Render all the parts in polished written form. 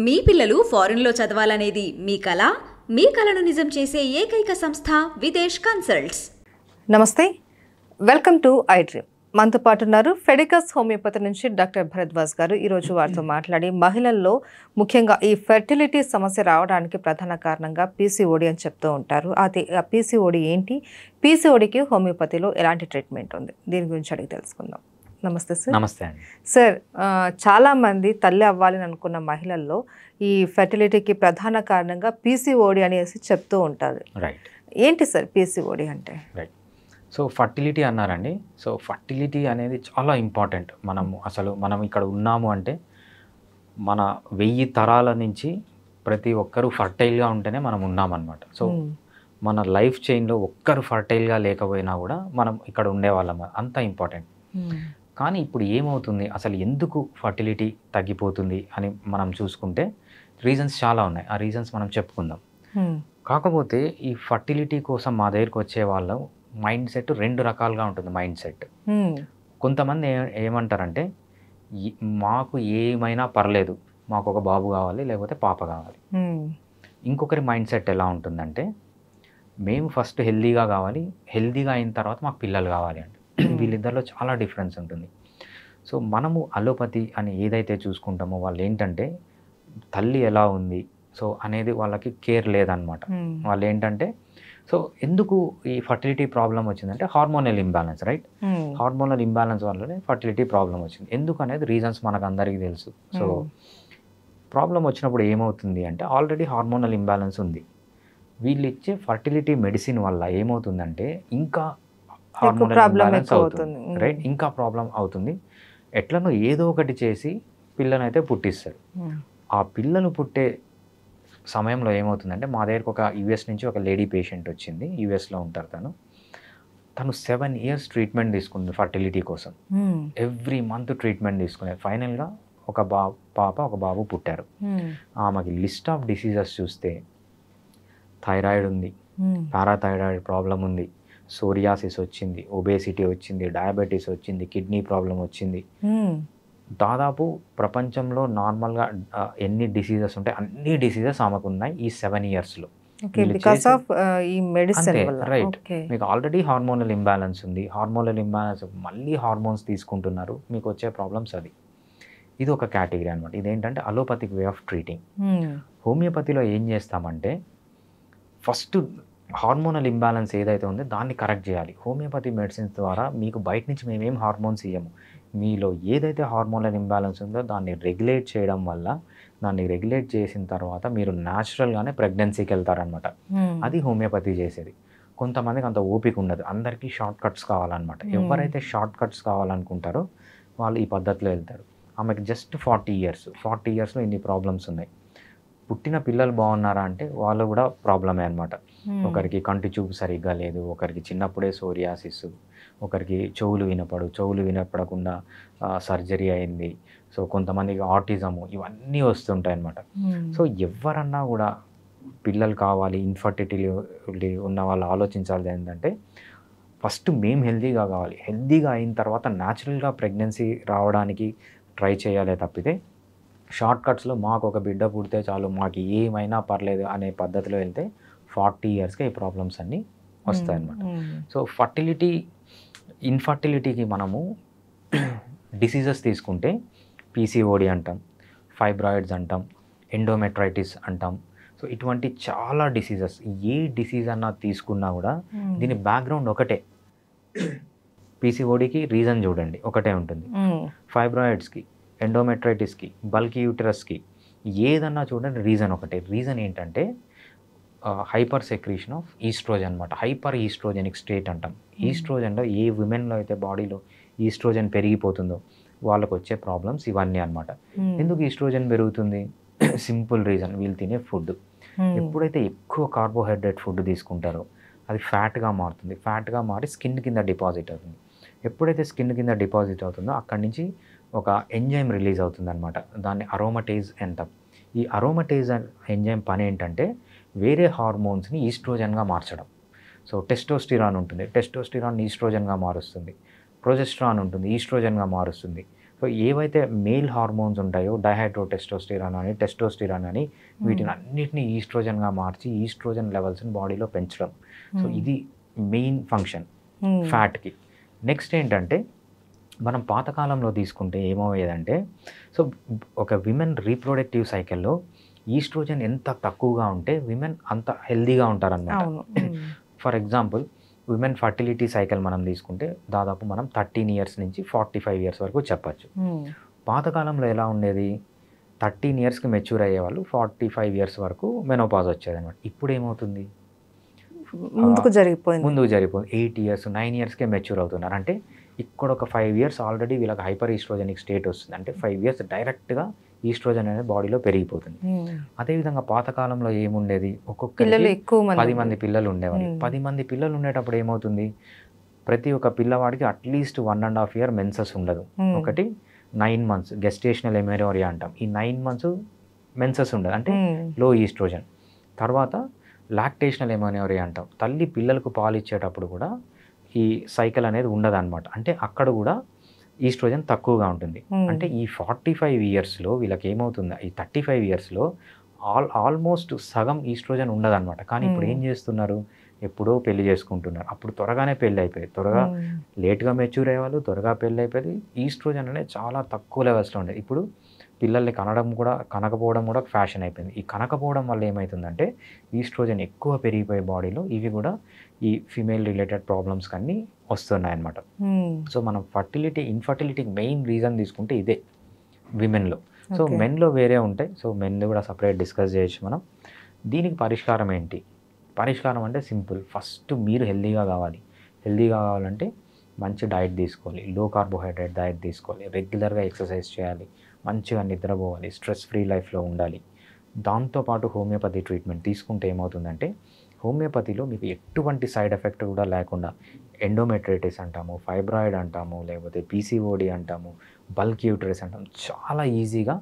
మీ పిల్లలు ఫారెన్లో చదవాలనేది మీ కల? మీ కలను నిజం చేసే ఏకైక సంస్థ విదేశ్ కన్సల్ట్స్. నమస్తే, వెల్కమ్ టు ఐ డ్రీమ్. మనతో పాటు ఉన్నారు ఫెడికస్ హోమియోపతి నుంచి డాక్టర్ భరద్వాజ్ గారు. ఈరోజు వారితో మాట్లాడి మహిళల్లో ముఖ్యంగా ఈ ఫెర్టిలిటీ సమస్య రావడానికి ప్రధాన కారణంగా పీసీఓడి అని చెప్తూ ఉంటారు. అది ఆ పీసీఓడి ఏంటి, పీసీఓడికి హోమియోపతిలో ఎలాంటి ట్రీట్మెంట్ ఉంది, దీని గురించి అడిగి తెలుసుకుందాం. నమస్తే సార్. నమస్తే అండి. సార్, చాలామంది తల్లి అవ్వాలని అనుకున్న మహిళల్లో ఈ ఫెర్టిలిటీకి ప్రధాన కారణంగా పీసీఓడి అనేసి చెప్తూ ఉంటారు. రైట్. ఏంటి సార్ పీసీఓడి అంటే? రైట్. సో ఫర్టిలిటీ అన్నారండి. సో ఫర్టిలిటీ అనేది చాలా ఇంపార్టెంట్. మనం ఇక్కడ ఉన్నాము అంటే మన 1000 తరాల నుంచి ప్రతి ఒక్కరూ ఫర్టైల్గా ఉంటేనే మనం ఉన్నామన్నమాట. సో మన లైఫ్ చైన్లో ఒక్కరు ఫర్టైల్గా లేకపోయినా కూడా మనం ఇక్కడ ఉండేవాళ్ళం. అంత ఇంపార్టెంట్. కానీ ఇప్పుడు ఏమవుతుంది, అసలు ఎందుకు ఫర్టిలిటీ తగ్గిపోతుంది అని మనం చూసుకుంటే రీజన్స్ చాలా ఉన్నాయి. ఆ రీజన్స్ మనం చెప్పుకుందాం. కాకపోతే ఈ ఫర్టిలిటీ కోసం మా దగ్గరికి వచ్చే వాళ్ళ మైండ్ సెట్ 2 రకాలుగా ఉంటుంది. మైండ్ సెట్ కొంతమంది ఏమంటారంటే మాకు ఏమైనా పర్లేదు, మాకు ఒక బాబు కావాలి లేకపోతే పాప కావాలి. ఇంకొకరి మైండ్ సెట్ ఎలా ఉంటుందంటే మేము ఫస్ట్ హెల్దీగా కావాలి, హెల్దీగా అయిన తర్వాత మాకు పిల్లలు కావాలి అంటే. వీళ్ళిద్దరిలో చాలా డిఫరెన్స్ ఉంటుంది. సో మనము అలోపతి అని ఏదైతే చూసుకుంటామో వాళ్ళు ఏంటంటే తల్లి ఎలా ఉంది సో అనేది వాళ్ళకి కేర్ లేదనమాట. వాళ్ళు ఏంటంటే సో ఎందుకు ఈ ఫర్టిలిటీ ప్రాబ్లం వచ్చిందంటే hormonal imbalance. Right. Hormonal imbalance వల్లనే ఫర్టిలిటీ ప్రాబ్లం వచ్చింది. ఎందుకు అనేది రీజన్స్ మనకు అందరికీ తెలుసు. సో ప్రాబ్లం వచ్చినప్పుడు ఏమవుతుంది అంటే ఆల్రెడీ హార్మోనల్ ఇంబ్యాలెన్స్ ఉంది. వీళ్ళు ఇచ్చే ఫర్టిలిటీ మెడిసిన్ వల్ల ఏమవుతుందంటే ఇంకా హార్మోనల్ ఇంబ్యాలెన్స్ అవుతుంది. రైట్. ఇంకా ప్రాబ్లం అవుతుంది. ఎట్లనో ఏదో ఒకటి చేసి పిల్లనైతే పుట్టిస్తారు. ఆ పిల్లలు పుట్టే సమయంలో ఏమవుతుందంటే మా దగ్గరకు ఒక యూఎస్ నుంచి ఒక లేడీ పేషెంట్ వచ్చింది. యూఎస్లో ఉంటారు తను 7 years ట్రీట్మెంట్ తీసుకుంది ఫర్టిలిటీ కోసం. ఎవ్రీ మంత్ ట్రీట్మెంట్ తీసుకునేది. ఫైనల్గా ఒక పాప ఒక బాబు పుట్టారు. ఆమెకి లిస్ట్ ఆఫ్ డిసీజెస్ చూస్తే థైరాయిడ్ ఉంది, పారాథైరాయిడ్ ప్రాబ్లం ఉంది, సోరియాసిస్ వచ్చింది, ఒబేసిటీ వచ్చింది, డయాబెటీస్ వచ్చింది, కిడ్నీ ప్రాబ్లం వచ్చింది. దాదాపు ప్రపంచంలో నార్మల్గా ఎన్ని డిసీజెస్ ఉంటాయి అన్ని డిసీజెస్ ఆమెకు ఉన్నాయి ఈ 7 yearsలో. రైట్. మీకు ఆల్రెడీ హార్మోనల్ ఇంబ్యాలెన్స్ ఉంది. హార్మోనల్ ఇంబ్యాలెన్స్ మళ్ళీ హార్మోన్స్ తీసుకుంటున్నారు, మీకు వచ్చే ప్రాబ్లమ్స్ అది. ఇది ఒక కేటగిరీ అనమాట. ఇదేంటంటే అలోపతిక్ వే ఆఫ్ ట్రీటింగ్. హోమియోపతిలో ఏం చేస్తామంటే ఫస్ట్ హార్మోనల్ ఇంబ్యాలెన్స్ ఏదైతే ఉందో దాన్ని కరెక్ట్ చేయాలి. హోమియోపతి మెడిసిన్స్ ద్వారా మీకు బయట నుంచి మేమేం హార్మోన్స్ ఇవ్వము. మీలో ఏదైతే హార్మోనల్ ఇంబ్యాలెన్స్ ఉందో దాన్ని రెగ్యులేట్ చేయడం వల్ల, దాన్ని రెగ్యులేట్ చేసిన తర్వాత మీరు న్యాచురల్గానే ప్రెగ్నెన్సీకి వెళ్తారనమాట. అది హోమియోపతి చేసేది. కొంతమందికి అంత ఓపిక ఉండదు, అందరికీ షార్ట్ కట్స్ కావాలన్నమాట. ఎవరైతే షార్ట్ కట్స్ కావాలనుకుంటారో వాళ్ళు ఈ పద్ధతిలో వెళ్తారు. ఆమెకి జస్ట్ 40 yearsలో ఇన్ని ప్రాబ్లమ్స్ ఉన్నాయి. పుట్టిన పిల్లలు బాగున్నారా అంటే వాళ్ళు కూడా ప్రాబ్లమే అనమాట. ఒకరికి కంటి చూపు సరిగ్గా లేదు, ఒకరికి చిన్నప్పుడే సోరియాసిస్, ఒకరికి చెవులు వినపడకుండా సర్జరీ అయింది. సో కొంతమందికి ఆటిజము, ఇవన్నీ వస్తుంటాయి అన్నమాట. సో ఎవరన్నా కూడా పిల్లలు కావాలి, ఇన్ఫర్టిలిటీ ఉన్న వాళ్ళు ఆలోచించాలి ఏంటంటే ఫస్ట్ మేము హెల్దీగా కావాలి, హెల్దీగా అయిన తర్వాత న్యాచురల్గా ప్రెగ్నెన్సీ రావడానికి ట్రై చేయాలి తప్పితే షార్ట్ కట్స్లో మాకు ఒక బిడ్డ పుడితే చాలు, మాకు ఏమైనా పర్లేదు అనే పద్ధతిలో వెళ్తే 40 yearsకే ఈ ప్రాబ్లమ్స్ అన్నీ వస్తాయన్నమాట. సో ఇన్ఫర్టిలిటీకి మనము డిసీజెస్ తీసుకుంటే పీసీఓడి అంటాం, ఫైబ్రాయిడ్స్ అంటాం, ఎండోమెట్రైటిస్ అంటాం. సో ఇటువంటి చాలా డిసీజెస్, ఏ డిసీజ్ అన్నా తీసుకున్నా కూడా దీని బ్యాక్గ్రౌండ్ ఒకటే. పీసీఓడికి రీజన్ చూడండి ఒకటే ఉంటుంది, ఫైబ్రాయిడ్స్కి, ఎండోమెట్రైటిస్కి, బల్కీ యూటరస్కి ఏదన్నా చూడండి రీజన్ ఒకటే. రీజన్ ఏంటంటే హైపర్ సెక్రీషన్ ఆఫ్ ఈస్ట్రోజన్ అనమాట. హైపర్ ఈస్ట్రోజెనిక్ స్టేట్ అంటాం. ఈస్ట్రోజన్లో ఏ విమెన్లో అయితే బాడీలో ఈస్ట్రోజన్ పెరిగిపోతుందో వాళ్ళకు వచ్చే ప్రాబ్లమ్స్ ఇవన్నీ అనమాట. ఎందుకు ఈస్ట్రోజన్ పెరుగుతుంది? సింపుల్ రీజన్, వీళ్ళు తినే ఫుడ్. ఎప్పుడైతే ఎక్కువ కార్బోహైడ్రేట్ ఫుడ్ తీసుకుంటారో అది ఫ్యాట్గా మారుతుంది. ఫ్యాట్గా మారి స్కిన్ కింద డిపాజిట్ అవుతుంది. ఎప్పుడైతే స్కిన్ కింద డిపాజిట్ అవుతుందో అక్కడి నుంచి ఒక ఎంజైమ్ రిలీజ్ అవుతుంది అనమాట. దాన్ని అరోమటేజ్ అంటాం. ఈ అరోమటేజ్ ఎంజైమ్ పని ఏంటంటే వేరే హార్మోన్స్ని ఈస్ట్రోజన్గా మార్చడం. సో టెస్టోస్టిరాన్ ఉంటుంది, టెస్టోస్టిరాన్ ఈస్ట్రోజన్గా మారుస్తుంది. ప్రొజెస్ట్రాన్ ఉంటుంది, ఈస్ట్రోజన్గా మారుస్తుంది. సో ఏవైతే మేల్ హార్మోన్స్ ఉంటాయో డైహైడ్రోటెస్టోస్టిరాన్ అని టెస్టోస్టిరాన్ అని వీటిని అన్నిటిని ఈస్ట్రోజన్గా మార్చి ఈస్ట్రోజన్ లెవెల్స్ని బాడీలో పెంచడం. సో ఇది మెయిన్ ఫంక్షన్ ఫ్యాట్కి. నెక్స్ట్ ఏంటంటే మనం పాతకాలంలో తీసుకుంటే ఏమయ్యేదంటే, సో ఒక విమెన్ రీప్రొడక్టివ్ సైకిల్లో ఈస్ట్రోజన్ ఎంత తక్కువగా ఉంటే విమెన్ అంత హెల్దీగా ఉంటారనమాట. For example women fertility cycle మనం తీసుకుంటే దాదాపు మనం 13 years నుంచి 45 years వరకు చెప్పచ్చు. పాతకాలంలో ఎలా ఉండేది, 13 yearsకి మెచ్యూర్ అయ్యేవాళ్ళు 45 years వరకు మెనోపాజ్ వచ్చేది అనమాట. ఇప్పుడు ఏమవుతుంది, ముందుకు జరిగిపోయింది 8 years 9 yearsకే మెచ్యూర్ అవుతున్నారు. అంటే ఇక్కడ ఒక 5 years ఆల్రెడీ వీళ్ళకి హైపర్ ఈస్ట్రోజెనిక్ స్టేట్ వస్తుంది. అంటే 5 years డైరెక్ట్గా ఈస్ట్రోజన్ అనేది బాడీలో పెరిగిపోతుంది. అదేవిధంగా పాతకాలంలో ఏముండేది, ఒక్కొక్కరికి 10 మంది పిల్లలు ఉండేవాళ్ళు. 10 మంది పిల్లలు ఉండేటప్పుడు ఏమవుతుంది, ప్రతి ఒక్క పిల్లవాడికి అట్లీస్ట్ 1.5 year మెన్సెస్ ఉండదు. ఒకటి 9 months గెస్టేషనల్ ఎమెనోరియా అంటాం. ఈ 9 months మెన్సెస్ ఉండదు, అంటే లో ఈస్ట్రోజన్. తర్వాత లాక్టేషనల్ ఎమెనోరియా అంటాం. తల్లి పిల్లలకు పాలు ఇచ్చేటప్పుడు కూడా ఈ సైకిల్ అనేది ఉండదు అనమాట. అంటే అక్కడ కూడా ఈస్ట్రోజన్ తక్కువగా ఉంటుంది. అంటే ఈ 45 yearsలో వీళ్ళకి ఏమవుతుంది, ఈ 35 yearsలో ఆల్మోస్ట్ సగం ఈస్ట్రోజన్ ఉండదన్నమాట. కానీ ఇప్పుడు ఏం చేస్తున్నారు, ఎప్పుడో పెళ్లి చేసుకుంటున్నారు. అప్పుడు త్వరగానే పెళ్ళి అయిపోయింది, త్వరగా లేట్గా మెచ్యూర్ అయ్యేవాళ్ళు, త్వరగా పెళ్ళి అయిపోయింది. ఈస్ట్రోజన్ అనేది చాలా తక్కువ లెవెల్స్లో ఉండేది. ఇప్పుడు పిల్లల్ని కనకపోవడం కూడా ఫ్యాషన్ అయిపోయింది. ఈ కనకపోవడం వల్ల ఏమవుతుందంటే ఈస్ట్రోజన్ ఎక్కువ పెరిగిపోయే బాడీలో ఇవి కూడా ఈ ఫీమేల్ రిలేటెడ్ ప్రాబ్లమ్స్ అన్నీ వస్తున్నాయి అన్నమాట. సో మనం ఇన్ఫర్టిలిటీకి మెయిన్ రీజన్ తీసుకుంటే ఇదే విమెన్లో. సో మెన్లో వేరే ఉంటాయి. సో మెన్ కూడా సపరేట్ డిస్కస్ చేయొచ్చు మనం. దీనికి పరిష్కారం ఏంటి, పరిష్కారం అంటే సింపుల్. ఫస్ట్ మీరు హెల్దీగా కావాలంటే మంచి డైట్ తీసుకోవాలి, లో కార్బోహైడ్రేట్ డైట్ తీసుకోవాలి, రెగ్యులర్గా ఎక్సర్సైజ్ చేయాలి, మంచిగా నిద్రపోవాలి, స్ట్రెస్ ఫ్రీ లైఫ్లో ఉండాలి. దాంతోపాటు హోమియోపతి ట్రీట్మెంట్ తీసుకుంటే ఏమవుతుందంటే, హోమియోపతిలో మీకు ఎటువంటి సైడ్ ఎఫెక్ట్ కూడా లేకుండా ఎండోమెట్రైటిస్ అంటాము, ఫైబ్రాయిడ్ అంటాము, లేకపోతే పీసీఓడి అంటాము, బల్క్ యూటరస్ అంటాము, చాలా ఈజీగా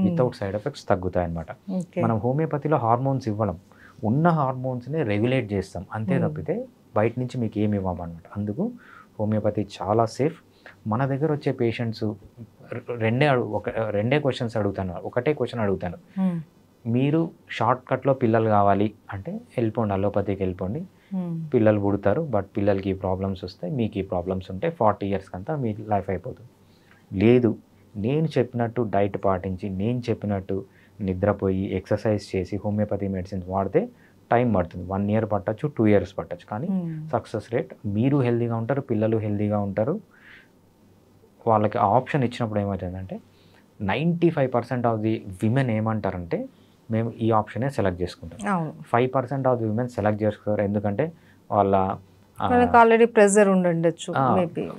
వితౌట్ సైడ్ ఎఫెక్ట్స్ తగ్గుతాయి అన్నమాట. మనం హోమియోపతిలో హార్మోన్స్ ఇవ్వడం, ఉన్న హార్మోన్స్ని రెగ్యులేట్ చేస్తాం అంతే తప్పితే బయట నుంచి మీకు ఏమి ఇవ్వమన్నమాట. అందుకు హోమియోపతి చాలా సేఫ్. మన దగ్గర వచ్చే పేషెంట్స్ రెండే క్వశ్చన్స్ అడుగుతాను, ఒకటే క్వశ్చన్ అడుగుతాను, మీరు షార్ట్ కట్లో పిల్లలు కావాలి అంటే వెళ్ళిపోండి, అలోపతికి వెళ్ళిపోండి, పిల్లలు పుడతారు. బట్ పిల్లలకి ఈ ప్రాబ్లమ్స్ వస్తాయి, మీకు ఈ ప్రాబ్లమ్స్ ఉంటే 40 years కంతా మీ లైఫ్ అయిపోతుంది. లేదు, నేను చెప్పినట్టు డైట్ పాటించి, నేను చెప్పినట్టు నిద్రపోయి ఎక్సర్సైజ్ చేసి హోమియోపతి మెడిసిన్స్ వాడితే టైం పడుతుంది. 1 year పట్టచ్చు, 2 years పట్టచ్చు. కానీ సక్సెస్ రేట్, మీరు హెల్దీగా ఉంటారు, పిల్లలు హెల్దీగా ఉంటారు. వాళ్ళకి ఆప్షన్ ఇచ్చినప్పుడు ఏమవుతుందంటే 95% ఆఫ్ ది విమెన్ ఏమంటారంటే మేము ఈ ఆప్షనే సెలెక్ట్ చేసుకుంటాం. 5% ఆఫ్ ది విమెన్ సెలెక్ట్ చేసుకోరు. ఎందుకంటే వాళ్ళ ఆల్రెడీ ప్రెషర్ ఉండొచ్చు,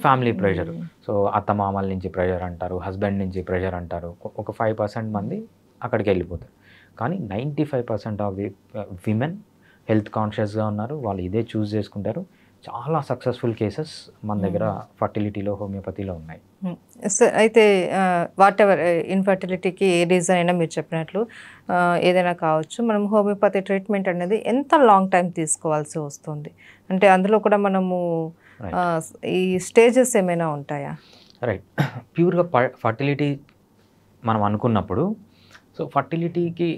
ఫ్యామిలీ ప్రెషర్. సో అత్తమామల నుంచి ప్రెషర్ అంటారు, హస్బెండ్ నుంచి ప్రెషర్ అంటారు. ఒక 5% మంది అక్కడికి వెళ్ళిపోతారు. కానీ 95% ఆఫ్ ది విమెన్ హెల్త్ కాన్షియస్గా ఉన్నారు, వాళ్ళు ఇదే చూస్ చేసుకుంటారు. చాలా సక్సెస్ఫుల్ కేసెస్ మన దగ్గర ఫర్టిలిటీలో హోమియోపతిలో ఉన్నాయి. అయితే వాట్ ఎవర్ ఇన్ఫర్టిలిటీకి ఏ రీజన్ అయినా మీరు చెప్పినట్లు ఏదైనా కావచ్చు, మనం హోమియోపతి ట్రీట్మెంట్ అనేది ఎంత లాంగ్ టైం తీసుకోవాల్సి వస్తుంది అంటే అందులో కూడా మనము ఈ స్టేజెస్ ఏమైనా ఉంటాయా? రైట్, ప్యూర్గా ఫర్టిలిటీ మనం అనుకున్నప్పుడు, సో ఫర్టిలిటీకి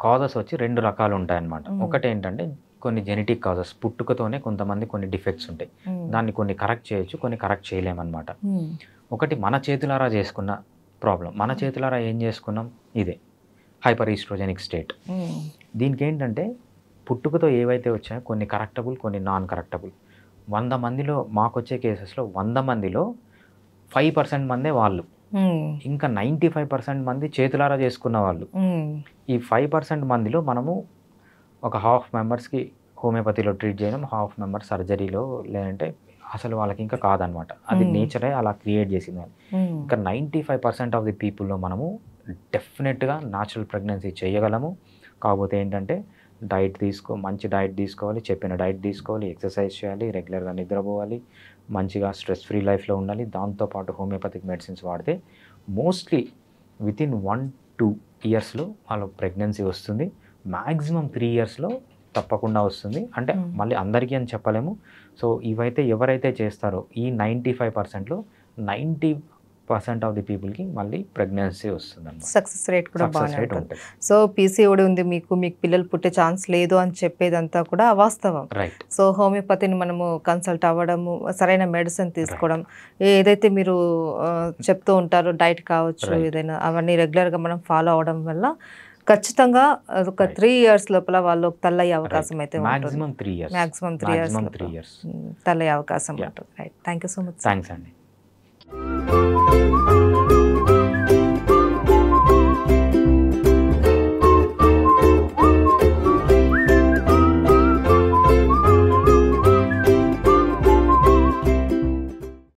కాజెస్ వచ్చి 2 రకాలు ఉంటాయన్నమాట. ఒకటి ఏంటంటే కొన్ని జెనెటిక్ కాజెస్, పుట్టుకతోనే కొంతమంది కొన్ని డిఫెక్ట్స్ ఉంటాయి, దాన్ని కొన్ని కరెక్ట్ చేయొచ్చు, కొన్ని కరెక్ట్ చేయలేమన్నమాట. ఒకటి మన చేతులారా చేసుకున్న ప్రాబ్లం, మన చేతులారా ఏం చేసుకున్నాం, ఇదే హైపర్ ఈస్ట్రోజెనిక్ స్టేట్. దీనికి ఏంటంటే పుట్టుకతో ఏవైతే వచ్చాయో కొన్ని కరెక్టబుల్, కొన్ని నాన్ కరెక్టబుల్. 100 మందిలో మాకు వచ్చే కేసెస్లో 100 మందిలో 5% మందే వాళ్ళు, ఇంకా 95% మంది చేతులారా చేసుకున్న వాళ్ళు. ఈ 5% మందిలో మనము ఒక 1/2 మెంబర్స్కి హోమియోపతిలో ట్రీట్ చేయడం, 1/2 మెంబర్స్ సర్జరీలో, లేదంటే అసలు వాళ్ళకి ఇంకా కాదనమాట, అది నేచరే అలా క్రియేట్ చేసింది. ఇంకా 95% ఆఫ్ ది పీపుల్లో మనము డెఫినెట్గా న్యాచురల్ ప్రెగ్నెన్సీ చేయగలము. కాకపోతే ఏంటంటే మంచి డైట్ తీసుకోవాలి, చెప్పిన డైట్ తీసుకోవాలి, ఎక్సర్సైజ్ చేయాలి, రెగ్యులర్గా నిద్రపోవాలి, మంచిగా స్ట్రెస్ ఫ్రీ లైఫ్లో ఉండాలి. దాంతోపాటు హోమియోపతిక్ మెడిసిన్స్ వాడితే మోస్ట్లీ వితిన్ 1-2 yearsలో వాళ్ళ ప్రెగ్నెన్సీ వస్తుంది. మ్యాక్సిమం 3 yearsలో తప్పకుండా వస్తుంది. అంటే మళ్ళీ అందరికీ అని చెప్పలేము. సో ఇవైతే ఎవరైతే చేస్తారో ఈ 95%లో ఆఫ్ ది పీపుల్కి మళ్ళీ ప్రెగ్నెన్సీ వస్తుంది అనమాట. సక్సెస్ రేట్ కూడా సక్సెస్ బాగానే రేట్ ఉంటుంది. ఉంటుంది. సో పీసీఓడి ఉంది మీకు పిల్లలు పుట్టే ఛాన్స్ లేదు అని చెప్పేదంతా కూడా అవాస్తవం. రైట్. సో హోమియోపతిని మనము కన్సల్ట్ అవ్వడము, సరైన మెడిసిన్ తీసుకోవడం, ఏదైతే మీరు చెప్తూ ఉంటారో డైట్ కావచ్చు ఏదైనా, అవన్నీ రెగ్యులర్గా మనం ఫాలో అవడం వల్ల ఖచ్చితంగా ఒక 3 years లోపల వాళ్ళు తల్లయ్యే అవకాశం అయితే ఉంటుంది. Maximum 3 years. Maximum 3 years three years తల్లయ్యే అవకాశం ఉంటుంది. Right. Thank you so much. Thanks అండి.